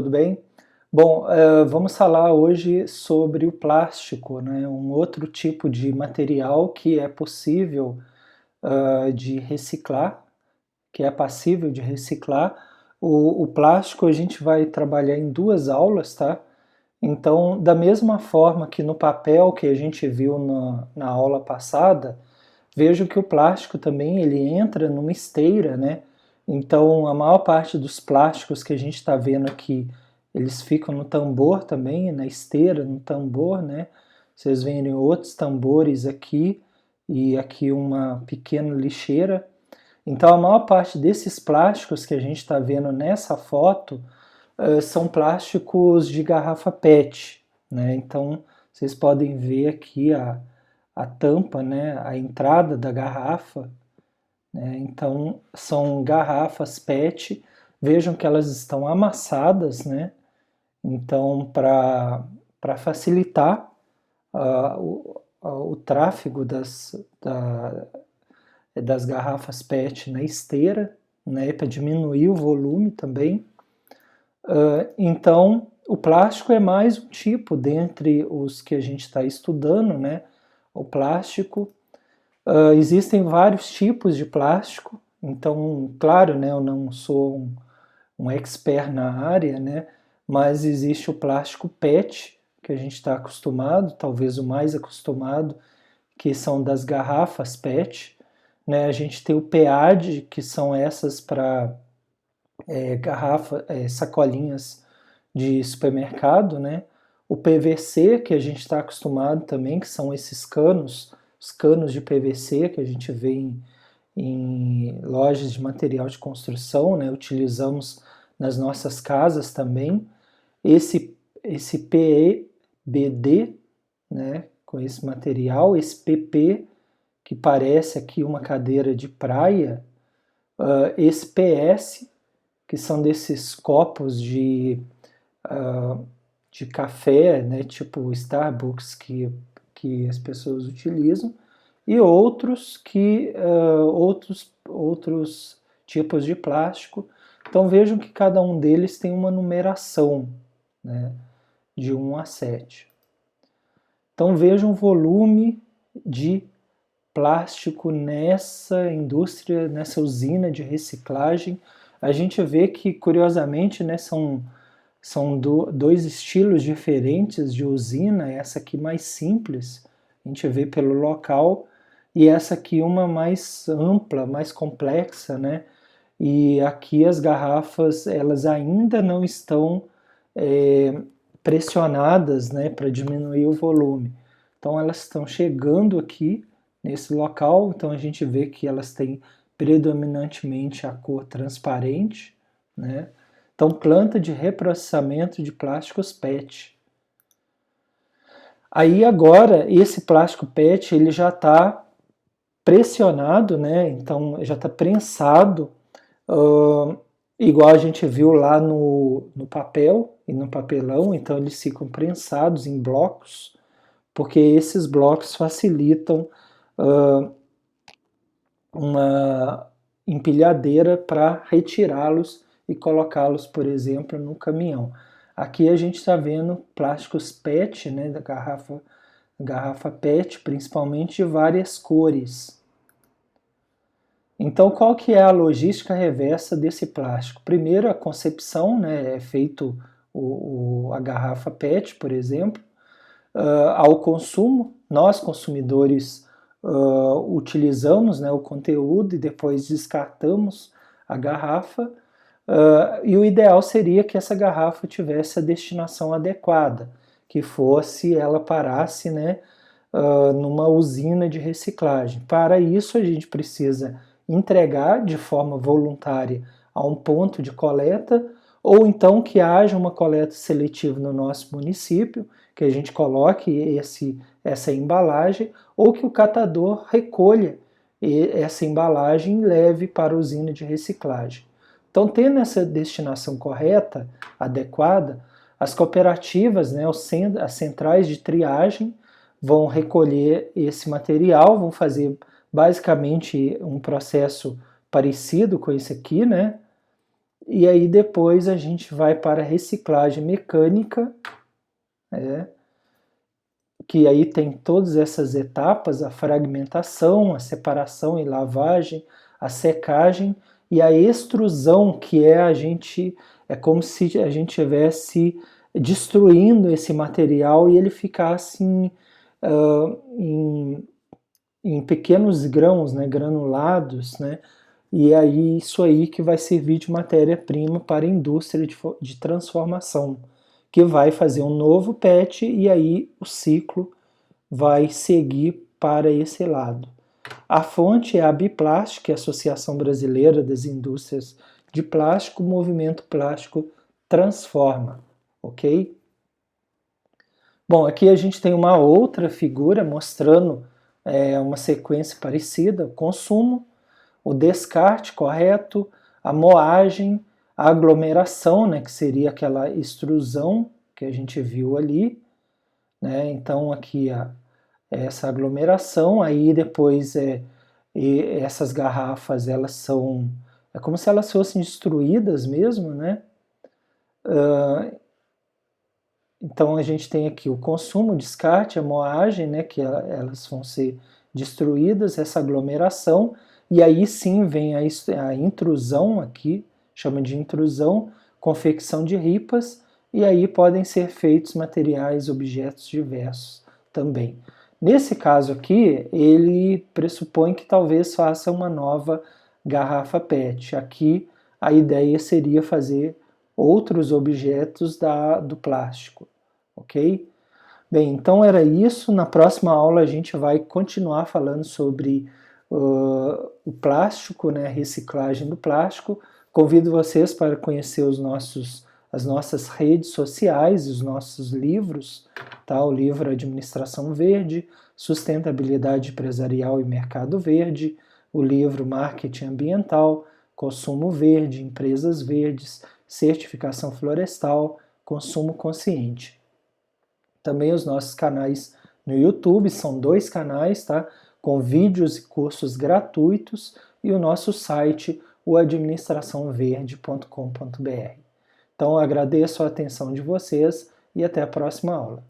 Tudo bem? Bom, vamos falar hoje sobre o plástico, né? Um outro tipo de material que é possível de reciclar, que é passível de reciclar. O plástico a gente vai trabalhar em duas aulas, tá? Então, da mesma forma que no papel que a gente viu na aula passada, vejo que o plástico também ele entra numa esteira, né? Então, a maior parte dos plásticos que a gente está vendo aqui, eles ficam no tambor também, na esteira, no tambor, né? Vocês veem outros tambores aqui e aqui uma pequena lixeira. Então, a maior parte desses plásticos que a gente está vendo nessa foto são plásticos de garrafa PET, né? Então, vocês podem ver aqui a tampa, né? A entrada da garrafa, né? Então, são garrafas PET. Vejam que elas estão amassadas, né? Então, para facilitar o tráfego das garrafas PET na esteira, né? Para diminuir o volume também. Então, o plástico é mais um tipo dentre os que a gente está estudando, né? O plástico. Existem vários tipos de plástico, então, claro, né, eu não sou um expert na área, né, mas existe o plástico PET, que a gente está acostumado, talvez o mais acostumado, que são das garrafas PET, né, a gente tem o PEAD, que são essas para sacolinhas de supermercado, né? O PVC, que a gente está acostumado também, que são esses canos, os canos de PVC que a gente vê em lojas de material de construção, né? Utilizamos nas nossas casas também. Esse PEBD, né? Com esse material, esse PP, que parece aqui uma cadeira de praia, esse PS, que são desses copos de café, né, tipo Starbucks, que as pessoas utilizam, e outros tipos de plástico. Então vejam que cada um deles tem uma numeração, né, de 1 a 7. Então vejam o volume de plástico nessa indústria, nessa usina de reciclagem. A gente vê que, curiosamente, né, são dois estilos diferentes de usina, essa aqui mais simples, a gente vê pelo local, e essa aqui uma mais ampla, mais complexa, né? E aqui as garrafas, elas ainda não estão pressionadas, né, para diminuir o volume. Então elas estão chegando aqui nesse local, então a gente vê que elas têm predominantemente a cor transparente, né? Então, planta de reprocessamento de plásticos PET. Aí agora, esse plástico PET, ele já está pressionado, né? Então, já está prensado, igual a gente viu lá no papel e no papelão, então eles ficam prensados em blocos, porque esses blocos facilitam uma empilhadeira para retirá-los e colocá-los, por exemplo, no caminhão. Aqui a gente está vendo plásticos PET, né, da garrafa PET, principalmente de várias cores. Então, qual que é a logística reversa desse plástico? Primeiro, a concepção, né, é feito a garrafa PET, por exemplo, ao consumo, nós consumidores utilizamos, né, o conteúdo e depois descartamos a garrafa, e o ideal seria que essa garrafa tivesse a destinação adequada, que ela parasse, né, numa usina de reciclagem. Para isso a gente precisa entregar de forma voluntária a um ponto de coleta, ou então que haja uma coleta seletiva no nosso município, que a gente coloque essa embalagem, ou que o catador recolha essa embalagem e leve para a usina de reciclagem. Então, tendo essa destinação correta, adequada, as cooperativas, né, as centrais de triagem, vão recolher esse material, vão fazer basicamente um processo parecido com esse aqui, né? E aí depois a gente vai para a reciclagem mecânica, que aí tem todas essas etapas, a fragmentação, a separação e lavagem, a secagem e a extrusão, que é como se a gente estivesse destruindo esse material e ele ficasse em, em pequenos grãos, né, granulados, né, e aí isso aí que vai servir de matéria-prima para a indústria de transformação, que vai fazer um novo PET e aí o ciclo vai seguir para esse lado. A fonte é a Biplast, que é a Associação Brasileira das Indústrias de Plástico, Movimento Plástico Transforma, ok? Bom, aqui a gente tem uma outra figura mostrando uma sequência parecida, o consumo, o descarte correto, a moagem, a aglomeração, né, que seria aquela extrusão que a gente viu ali, né? Então aqui essa aglomeração, aí depois essas garrafas elas são como se elas fossem destruídas mesmo, né? Então a gente tem aqui o consumo, o descarte, a moagem, né, que elas vão ser destruídas, essa aglomeração, e aí sim vem a intrusão aqui, chama de intrusão, confecção de ripas, e aí podem ser feitos materiais, objetos diversos também. Nesse caso aqui, ele pressupõe que talvez faça uma nova garrafa PET. Aqui a ideia seria fazer outros objetos do plástico, ok? Bem, então era isso. Na próxima aula a gente vai continuar falando sobre o plástico, né, a reciclagem do plástico. Convido vocês para conhecer as nossas redes sociais, os nossos livros, tá? O livro Administração Verde, Sustentabilidade Empresarial e Mercado Verde, o livro Marketing Ambiental, Consumo Verde, Empresas Verdes, Certificação Florestal, Consumo Consciente. Também os nossos canais no YouTube, são 2 canais, tá? Com vídeos e cursos gratuitos, e o nosso site, o administraçãoverde.com.br. Então, agradeço a atenção de vocês e até a próxima aula.